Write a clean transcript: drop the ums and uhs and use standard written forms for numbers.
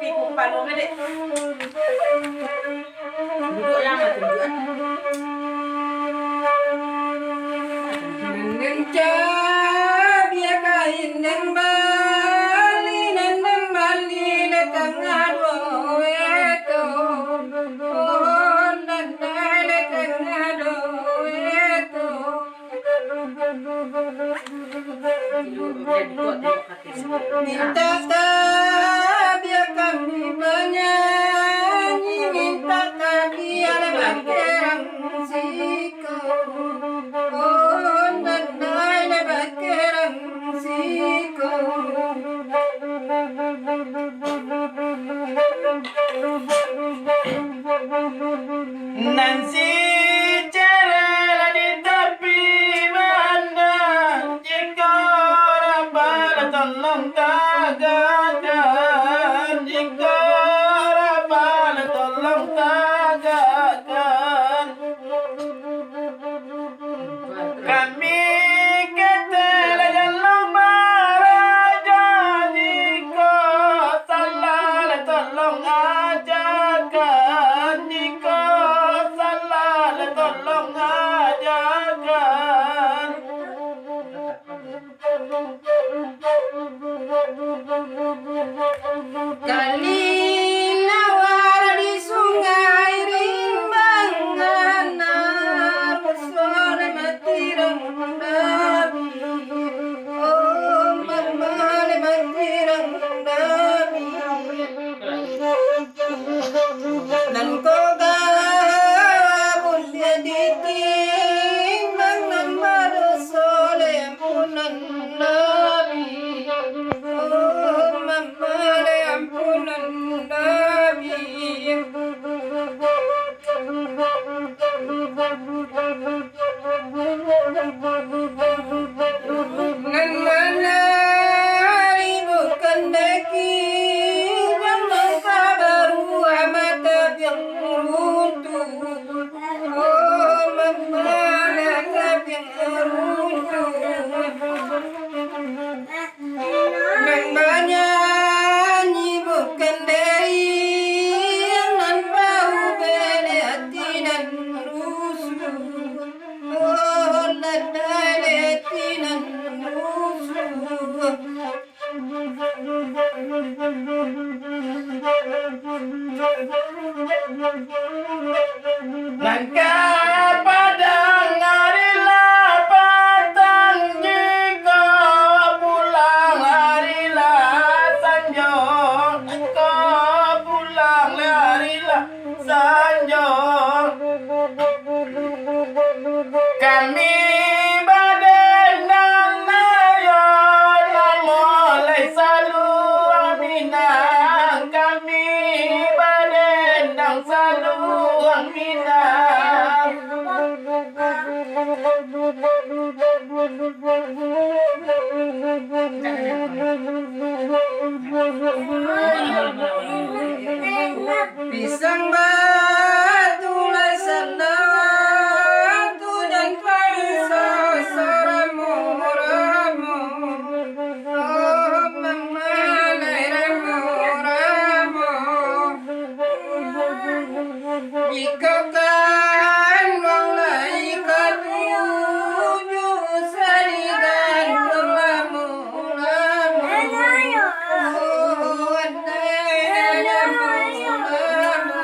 Piku kepala dek. Duduk lama tunjukan. Minta biar kami menyanyi, minta biar berkerang siko, oh nandai berkerang siko. Nansi cerela di tepi mana, jika rabal tolong tagakan, jika rabal tolong tagakan. Kami ketela dalam baraja, jika salah tolong ajarkan, jika salah tolong ajarkan. Kali nawar di sungai rimbangan, sore mati rendabi, oh mamale mati rendabi. Dan kau gabung dia ditimbang nama sole ampunan nabi, oh mamale ampunan nabi. Menari bukan daki, jangan baru amat yang runtuh, oh membalas yang runtuh. Dan menyanyi bukan dari yang bau beli hati dan rusuh, oh ladai hati dan rusuh. Langkah padang harilah petang, jika pulang harilah sanjung, jika pulang harilah sanjung. Kami badenang nayon mulai saluang Minang, kami badenang saluang Minang. Pisang batu lesan tu dan pisau saramu ramu, oh mengalai ramu ramu. Jika kan mulai ketujuh sarigan lamu lamu, oh andai lamu lamu.